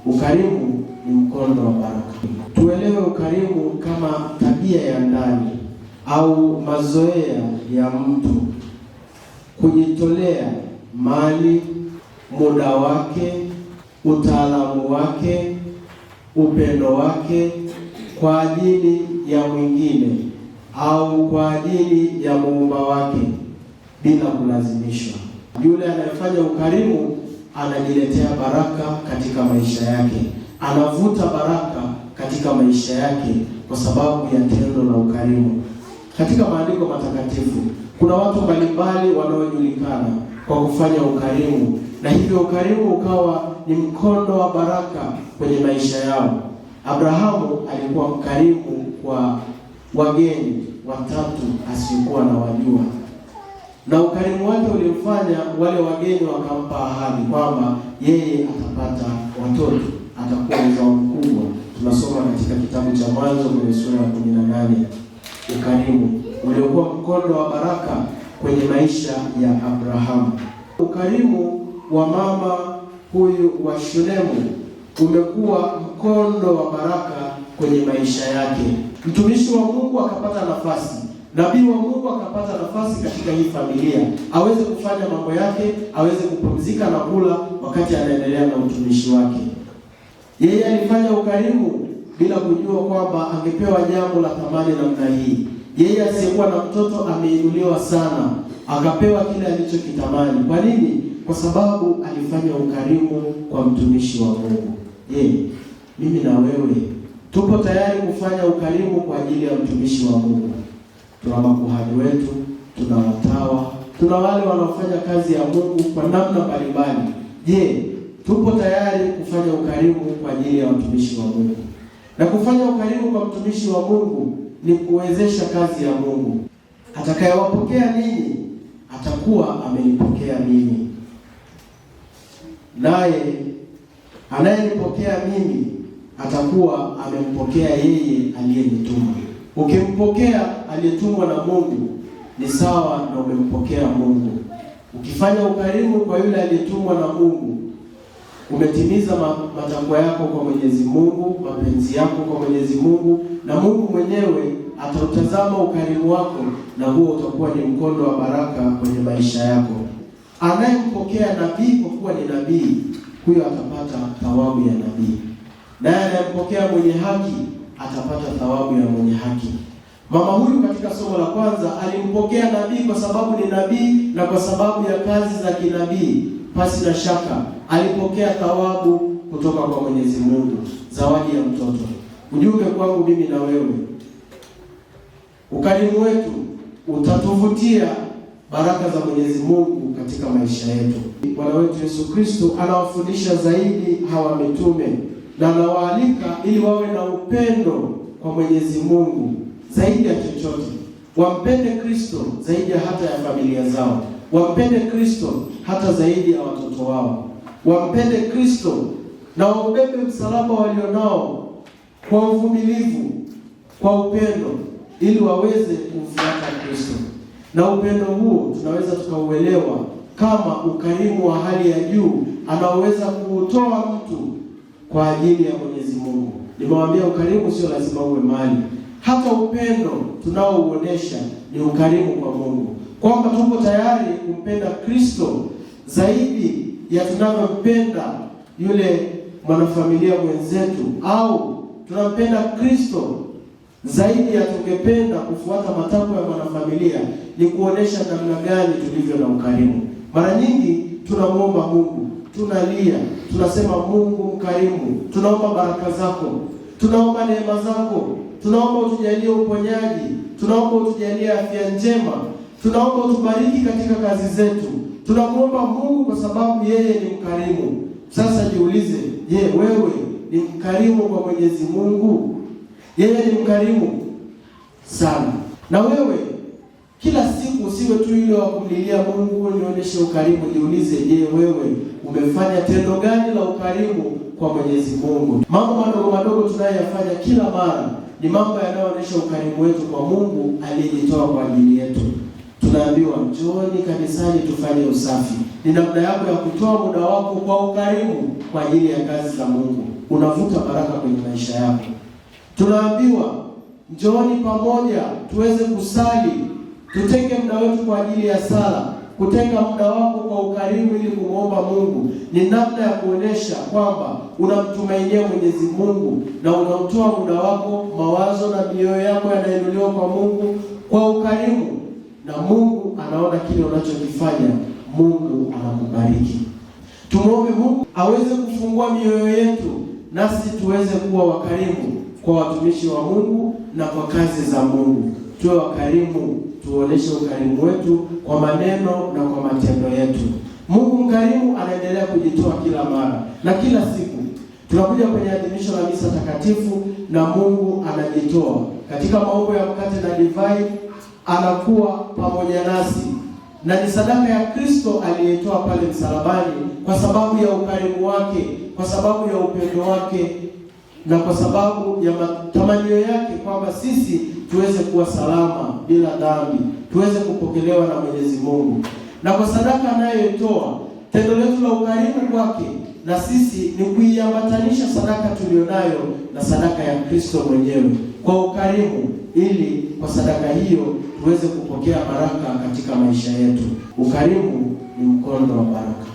Ukarimu ni mkondo wa baraka. Tuelewe ukarimu kama tabia ya ndani au mazoea ya mtu kujitolea mali, muda wake, utaalamu wake, upendo wake kwa ajili ya mwingine au kwa ajili ya muumba wake bila kulazimishwa. Yule anayefanya ukarimu anajiletea baraka katika maisha yake, anavuta baraka katika maisha yake kwa sababu ya tendo la ukarimu. Katika maandiko matakatifu kuna watu mbalimbali wanaojulikana kwa kufanya ukarimu, na hivyo ukarimu ukawa ni mkondo wa baraka kwenye maisha yao. Abrahamu alikuwa mkarimu kwa wageni watatu asiokuwa na wajua, na ukarimu wake ulimfanya wale wageni wakampa ahadi kwamba yeye atapata watoto, atakuwa mzao mkubwa. Tunasoma katika kitabu cha Mwanzo kwenye sura ya 18. Ukarimu uliokuwa mkondo wa baraka kwenye maisha ya Abrahamu. Ukarimu wa mama huyu wa Shunemu umekuwa mkondo wa baraka kwenye maisha yake. Mtumishi wa Mungu akapata nafasi, nabii wa Mungu akapata nafasi katika hii familia, aweze kufanya mambo yake, aweze kupumzika na kula wakati anaendelea na utumishi wake. Yeye alifanya ukarimu bila kujua kwamba angepewa jambo la thamani namna hii. Yeye asiyekuwa na mtoto ameinuliwa sana, akapewa kile alichokitamani. Kwa nini? Kwa sababu alifanya ukarimu kwa mtumishi wa Mungu. Mimi na wewe tupo tayari kufanya ukarimu kwa ajili ya mtumishi wa Mungu. Tuna makuhani wetu, tuna watawa, tuna wale wanaofanya kazi ya Mungu kwa namna mbalimbali. Tupo tayari kufanya ukarimu kwa ajili ya mtumishi wa Mungu? Na kufanya ukarimu kwa mtumishi wa Mungu ni kuwezesha kazi ya Mungu. Atakayewapokea ninyi atakuwa amenipokea mimi, naye anayenipokea mimi atakuwa amempokea yeye aliyenituma. Ukimpokea aliyetumwa na Mungu ni sawa na umempokea Mungu. Ukifanya ukarimu kwa yule aliyetumwa na Mungu, umetimiza matakwa yako kwa Mwenyezi Mungu, mapenzi yako kwa Mwenyezi Mungu, na Mungu mwenyewe atautazama ukarimu wako, na huo utakuwa ni mkondo wa baraka kwenye maisha yako. Anayempokea nabii kwa kuwa ni nabii, huyo atapata thawabu ya nabii, naye anayempokea mwenye haki atapata thawabu ya mwenye haki. Mama huyu katika somo la kwanza alimpokea nabii kwa sababu ni nabii na kwa sababu ya kazi za kinabii. Pasi na shaka alipokea thawabu kutoka kwa Mwenyezi Mungu, zawadi ya mtoto. Ujumbe kwangu mimi na wewe, ukarimu wetu utatuvutia baraka za Mwenyezi Mungu katika maisha yetu. Bwana wetu Yesu Kristo anawafundisha zaidi hawa mitume na anawaalika ili wawe na upendo kwa Mwenyezi Mungu zaidi ya chochote. Wampende Kristo zaidi ya hata ya familia zao. Wampende Kristo hata zaidi ya watoto wao. Wampende Kristo na waubebe msalaba walionao kwa uvumilivu, kwa upendo, ili waweze kumfuata Kristo. Na upendo huo tunaweza tukauelewa kama ukarimu wa hali ya juu anaoweza kuutoa mtu kwa ajili ya Mwenyezi Mungu. Nimewaambia ukarimu sio lazima uwe mali. Hata upendo tunaouonesha ni ukarimu kwa Mungu, kwamba tuko tayari kumpenda Kristo zaidi ya tunavyompenda yule mwanafamilia mwenzetu, au tunampenda Kristo zaidi ya tungependa kufuata matakwa ya mwanafamilia. Ni kuonesha namna gani tulivyo na ukarimu. Mara nyingi tunamwomba Mungu, tunalia, tunasema Mungu mkarimu, tunaomba baraka zako, tunaomba neema zako, tunaomba utujalie uponyaji, tunaomba utujalie afya njema, tunaomba utubariki katika kazi zetu. Tunamwomba Mungu kwa sababu yeye ni mkarimu. Sasa jiulize, wewe ni mkarimu kwa Mwenyezi Mungu? Yeye ni mkarimu sana. Na wewe kila siku usiwe tu yule wa kumlilia Mungu nionyeshe ukarimu. Jiulize, wewe umefanya tendo gani la ukarimu kwa Mwenyezi Mungu? Mambo madogo madogo tunayoyafanya kila mara ni mambo yanayoonyesha ukarimu wetu kwa Mungu aliyejitoa kwa ajili yetu. Tunaambiwa njooni kanisani tufanye usafi. Ni namna yako ya kutoa muda wako kwa ukarimu kwa ajili ya kazi za Mungu. unavuta baraka kwenye maisha yako. Tunaambiwa njooni pamoja tuweze kusali, tutenge muda wetu kwa ajili ya sala. Kutenga muda wako kwa ukarimu ili kumwomba Mungu ni namna ya kuonesha kwamba unamtumainia Mwenyezi Mungu na unautoa muda wako, mawazo na mioyo yako yanainuliwa kwa Mungu kwa ukarimu, na Mungu anaona kile unachokifanya. Mungu anakubariki. Tumwombe Mungu aweze kufungua mioyo yetu nasi tuweze kuwa wakarimu kwa watumishi wa Mungu na kwa kazi za Mungu. Tuwe wakarimu, tuoneshe ukarimu wetu kwa maneno na kwa matendo yetu. Mungu mkarimu anaendelea kujitoa kila mara na kila siku. Tunakuja kwenye adhimisho la misa takatifu na Mungu anajitoa. Katika maumbo ya mkate na divai anakuwa pamoja nasi. Na ni sadaka ya Kristo aliyetoa pale msalabani kwa sababu ya ukarimu wake, kwa sababu ya upendo wake na kwa sababu ya matamanio yake kwamba sisi tuweze kuwa salama bila dhambi, tuweze kupokelewa na Mwenyezi Mungu. Na kwa sadaka anayoitoa, tendo letu la ukarimu kwake na sisi ni kuiambatanisha sadaka tulionayo na sadaka ya Kristo mwenyewe kwa ukarimu, ili kwa sadaka hiyo tuweze kupokea baraka katika maisha yetu. Ukarimu ni mkondo wa baraka.